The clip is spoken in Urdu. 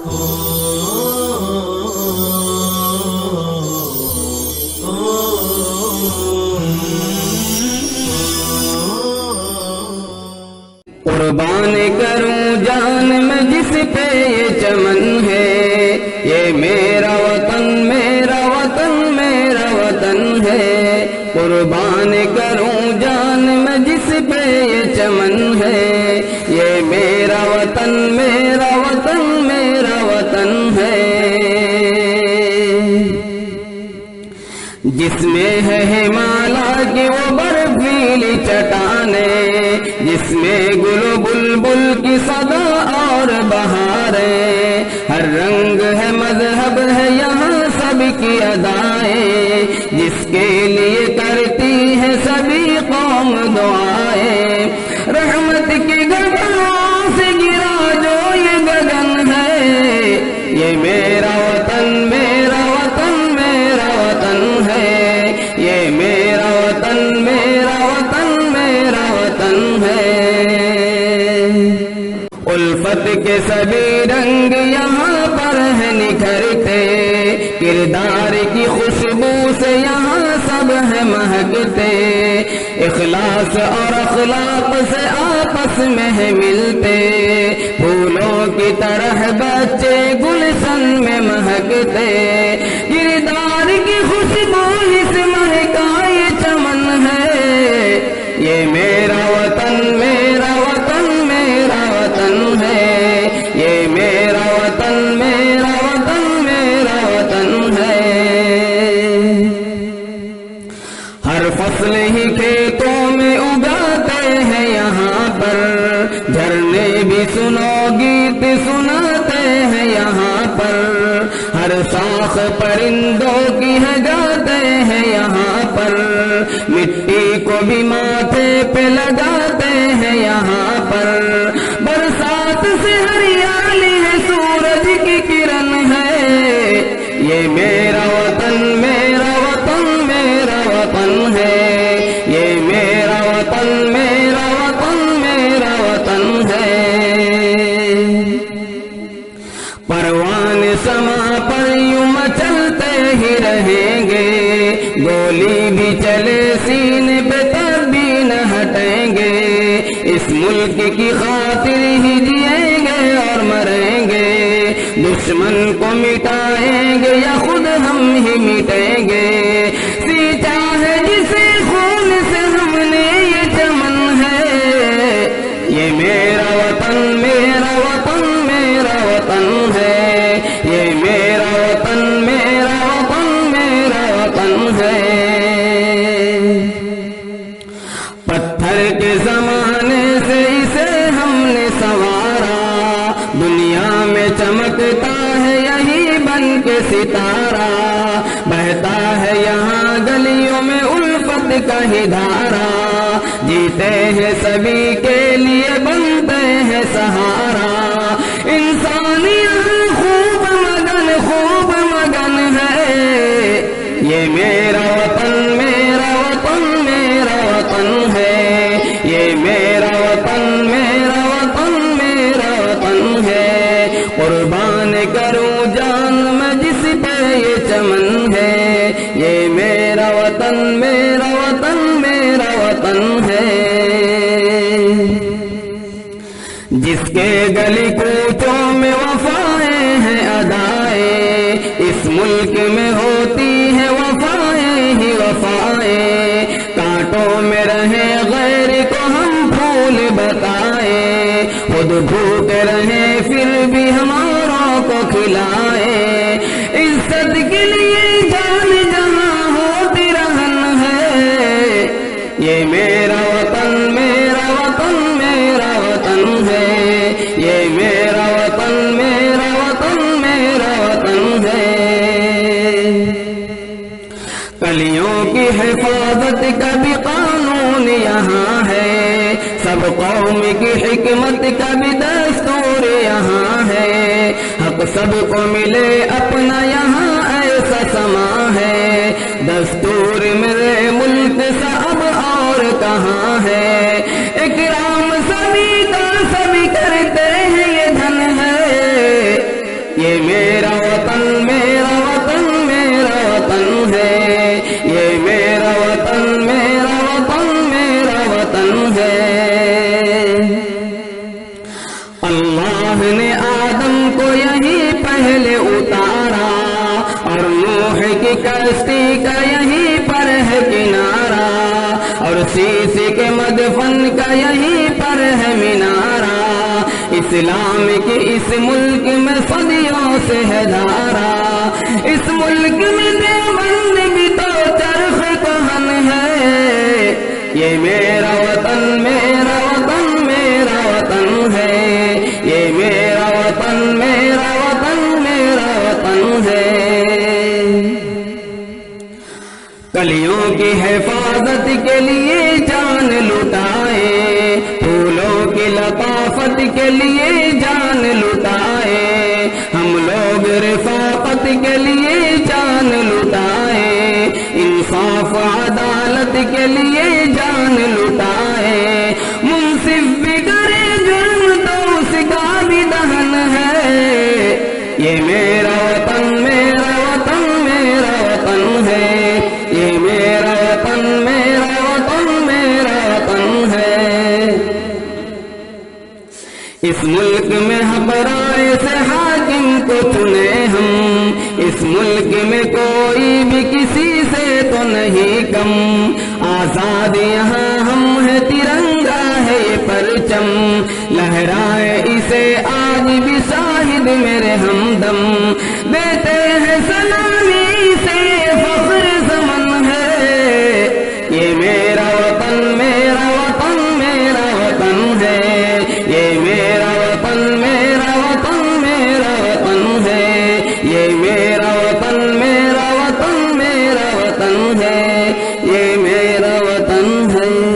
قربان کروں جان میں جس پہ یہ چمن ہے، یہ میرا وطن میرا وطن میرا وطن ہے۔ قربان کروں جان میں جس پہ یہ چمن ہے، یہ میرا وطن میرا وطن میرا وطن ہے۔ جس میں ہے ہمالا کی وہ برفیلی چٹانیں، جس میں گل و بلبل کی صدا اور بہاریں، ہر رنگ ہے مذہب ہے یہاں سب کی ادائیں، جس کے لیے کرتی ہے سبھی قوم دعائیں۔ رحمت کی گگنوں سے گرا جو یہ گگن ہے، یہ میرا وطن میرا وطن میرا وطن ہے، یہ میرا وطن میرا وطن میرا وطن ہے۔ الفت کے سبھی رنگ یہاں پر ہے نکھرتے، کردار کی خوشبو سے یہاں سب ہے مہکتے، اخلاص اور اخلاق سے آپس میں ہے ملتے، پھولوں کی طرح بچے گلشن میں مہکتے، کردار کی خوشبو اس مہکا یہ چمن ہے، یہ میرا وطن میرا وطن میرا وطن ہے، یہ میرا وطن میرا وطن میرا وطن ہے۔ ہر فصل ہی کھیتوں میں اگاتے ہیں یہاں پر، جھرنے بھی سنو گیت سناتے ہیں یہاں پر، ہر شاخ پرندوں کی ہے گاتے ہیں یہاں پر، مٹی کو بھی ماتھے پہ لگاتے ہیں یہاں پر، برسات سے ہریالی ہے سورج کی کرن ہے، یہ میرا وطن میرا وطن میرا وطن ہے، یہ میرا وطن میرا وطن میرا وطن ہے۔ پروان سما پر یوں مچلتے ہی رہیں گے، گولی بھی چلے سینے پہ تب بھی نہ ہٹیں گے، اس ملک کی خاطر ہی جئیں گے اور مریں گے، دشمن کو مٹائیں گے یا خود ہم ہی مٹیں گے، سینچا ہے جسے خون سے ہم نے یہ چمن ہے، یہ میرا وطن میرا وطن میرا وطن ہے، یہ میرا وطن میرا وطن میرا وطن ہے۔ پتھر کے زمانے سے اسے ہم نے سنوارا، دنیا میں چمکتا ہے یہی بن کے ستارہ، بہتا ہے یہاں گلیوں میں الفت کا ہی دھارا، جیتے ہیں سبھی کے لیے بنتے ہیں سہارا، انسان یہاں خوب مگن ہے، یہ میرا وطن میرا وطن میرا وطن ہے، یہ میرا وطن میرا وطن میرا وطن ہے۔ قربان کروں جان میں جس پہ یہ چمن ہے، یہ میرا وطن میرا وطن میرا وطن ہے۔ جس کے گلی کوچوں میں وفائیں ہیں ادائیں، اس ملک میں ہوتی ہے وفائیں ہی وفائیں، کانٹوں میں رہے غیر کو ہم پھول بتائیں، خود بھوکے رہے پھر بھی ہماروں کو کھلائیں، عزت کے لیے جان جہاں ہوتی رہن ہے، یہ میرا وطن میرا وطن میرا وطن ہے، یہ میرا وطن میرا وطن میرا وطن ہے۔ کلیوں کی حفاظت کا بھی قانون یہاں ہے، سب قوم کی حکمت کا بھی دستور یہاں ہے، حق سب کو ملے اپنا یہاں ایسا سما ہے، دستور میرے ملک سے اب اور کہاں ہے، اکرام سبھی کا سبھی کرتے ہیں یہ دھن ہے، یہ میرا وطن میرا وطن میرا وطن ہے، یہ میرا وطن میرا وطن میرا وطن ہے۔ اللہ نے آدم کو یہیں پہلے اتارا اور نوح کی کشتی کا یہیں پر ہے کنارہ، اور سیسی کے مدفن کا یہیں پر ہے مینارہ۔ اسلام کے اس ملک میں صدیوں سے ہے دھارا، اس ملک میں دیوبند بھی تو چرخ کہن ہے۔ یہ میرا وطن میرا وطن میرا وطن ہے، یہ میرا وطن میرا وطن میرا وطن ہے۔ کلیوں کی حفاظت کے لیے جان لٹائے، پھولوں کی لطافت کے لیے جان لٹائے، ہم لوگ رفاقت کے لیے جان لٹائے، انصاف عدالت کے لیے جان لٹائے۔ منصف بھی کرے جرم تو اس کا بھی دہن ہے۔ یہ میرا وطن میرا وطن میرا وطن ہے، یہ میرا وطن میرا وطن میرا وطن ہے۔ اس ملک میں حق رائے سے حاکم کو چنے ہم، اس ملک میں کوئی بھی کسی سے تو نہیں کم، آزاد یہاں ہم ہے، ترنگا ہے یہ پرچم، لہرائے اسے آج بھی شاہد میرے ہمدم، دیتے ہیں سلامی سے فخر زمن ہے۔ یہ میرا وطن میرا وطن میرا وطن ہے، یہ میرا وطن میرا وطن میرا وطن ہے، یہ میرا وطن میرا وطن میرا وطن ہے، یہ میرا وطن ہے۔